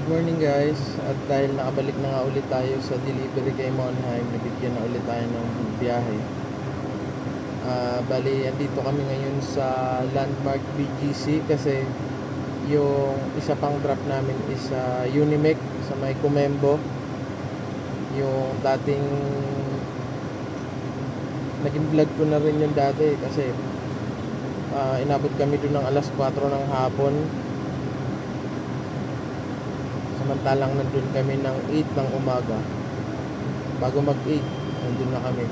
Morning guys, at dahil nakabalik na nga ulit tayo sa delivery kay Monheim, nabigyan na ulit tayo ng biyahe. Bali, andito kami ngayon sa Landmark BGC kasi yung isa pang drop namin is sa Unimec sa may Comembo. Yung dating naging vlog ko na rin yung dati kasi inabot kami dun ng alas 4 ng hapon. Samantalang nandun kami ng 8 ng umaga. Bago mag 8, nandun na kami.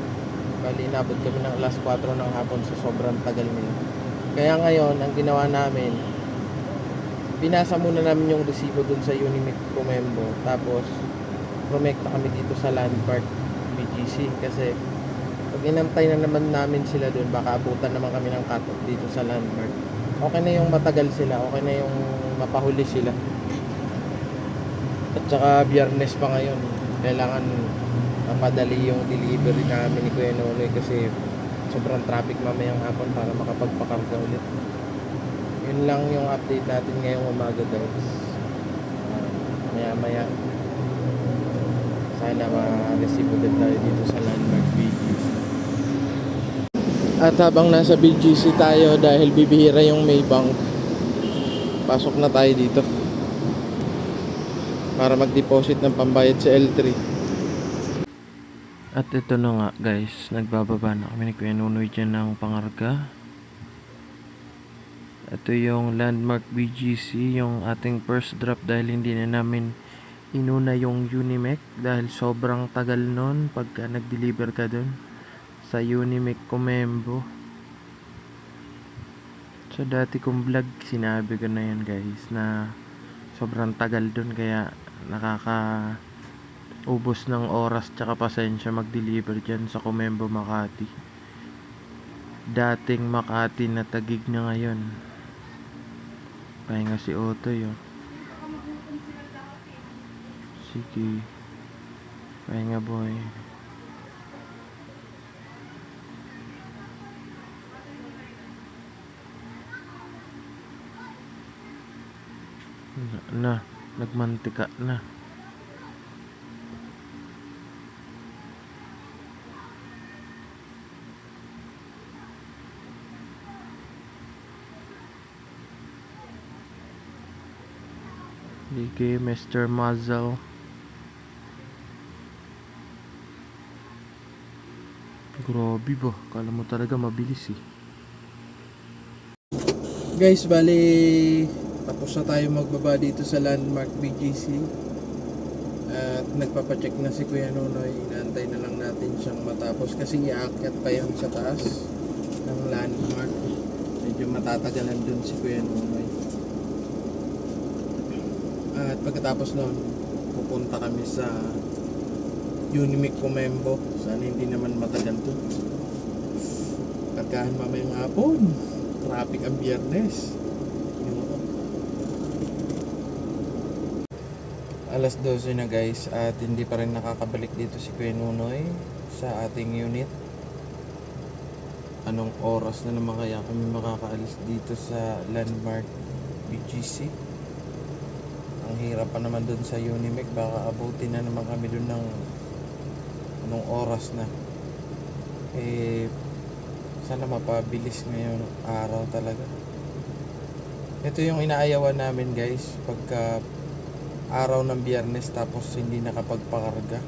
Bali, inabot kami ng alas 4 ng hapon sa sobrang tagal nila. Kaya ngayon, ang ginawa namin, binasa muna namin yung resibo dun sa Unimec Comembo. Tapos, promekta kami dito sa Landmark BGC. Kasi, pag inantay na naman namin sila dun, baka abutan naman kami ng cut-off dito sa Landmark. Okay na yung matagal sila, okay na yung mapahuli sila. At saka biyernes pa ngayon, kailangan mapadali yung delivery namin ni Kuya Nonoy kasi sobrang traffic mamayang hapon para makapagpakarga ulit. Yun lang yung update natin ngayong umaga guys. Maya maya sana ma-receive ulit tayo dito sa Landmark BGC. At habang nasa BGC tayo, dahil bibihira yung Maybank, pasok na tayo dito para mag-deposit ng pambayad sa L3. At ito na nga guys, nagbababa na kami ni Kuya Nunoy dyan ng pangarga. Ito yung Landmark BGC, yung ating first drop dahil hindi na namin inuna yung Unimec dahil sobrang tagal nun pagka nag-deliver ka dun sa Unimec Comembo. So dati kong vlog, sinabi ko na yan guys na sobrang tagal dun kaya ubos ng oras tsaka pasensya mag-deliver dyan sa Comembo, Makati. Dating Makati na Taguig na ngayon. Pahinga si Otoy oh. Sige, pahinga boy. Nagmantika na. Sige, Mr. Muzzle. Grabe ba? Kala mo talaga mabilis eh. Guys, bali tapos na tayo magbaba dito sa Landmark BGC. At nagpapacheck na si Kuya Nonoy. Inaantay na lang natin siyang matapos kasi iaakyat pa yun sa taas ng Landmark. Medyo matatagalan dun si Kuya Nonoy. At pagkatapos nun, pupunta kami sa Unimec Comembo. Sana hindi naman matagal to. Pagkahan mamayang hapon. Traffic ang biyernes. Alas 12 na guys at hindi pa rin nakakabalik dito si Kuya Nunoy sa ating unit. Anong oras na naman kaya kami makakaalis dito sa Landmark BGC? Ang hirap pa naman dun sa Unimec, baka abutin na naman kami dun ng anong oras na. Sana mapabilis ngayong araw talaga. Ito yung inaayawan namin guys pagka araw ng biyernes tapos hindi nakapagpakarga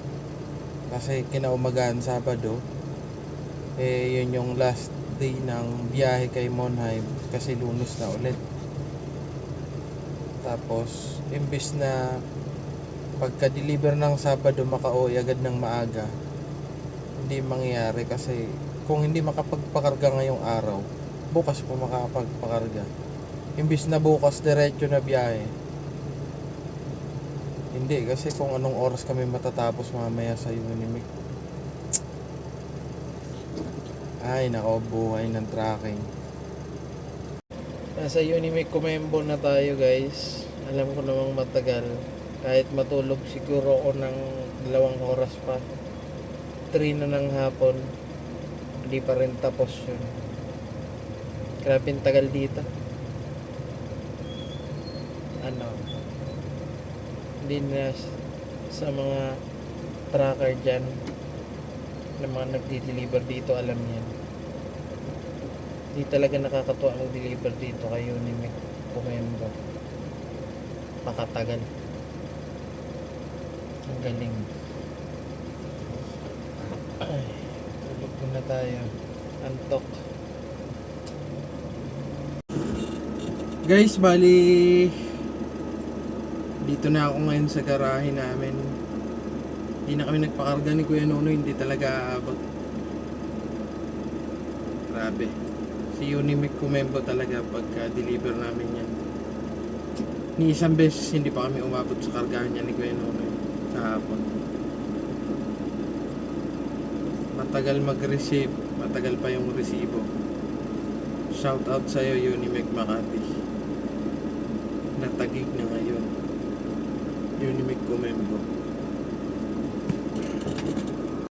kasi kinaumagahan Sabado yun yung last day ng biyahe kay Monheim kasi Lunes na ulit. Tapos imbis na pagka-deliver ng Sabado makauwi agad ng maaga, hindi mangyayari kasi kung hindi makapagpakarga ngayong araw, bukas po makapagpakarga. Imbis na bukas diretso na biyahe, hindi, kasi kung anong oras kami matatapos mamaya sa Unimec. Ay, nako, buhay ng tracking. Nasa Unimec Comembo na tayo guys. Alam ko namang matagal. Kahit matulog siguro ako ng 2 oras pa. 3 na ng hapon. Hindi pa rin tapos yun. Grabe ang tagal dito. Hindi na sa mga tracker dyan na mga nagdi-deliver dito, alam yan. Hindi talaga nakakatuwa mag-deliver dito kayo ni Mick Comembo. Makatagal. Ang galing. Ay, tulog muna tayo. Antok. Guys, bali dito na ako ngayon sa garahe namin. Hindi na kami nagpakarga ni Kuya Nono, hindi talaga aabot. Grabe. Si Unimic Comembo talaga pagka deliver namin yan. Ni isang beses hindi pa kami umabot sa kargahan niya ni Kuya Nono sa hapon. Matagal mag-receive, matagal pa yung resibo. Shout out sa'yo Unimic Makati. Natagig na ngayon. Unimic Comembo.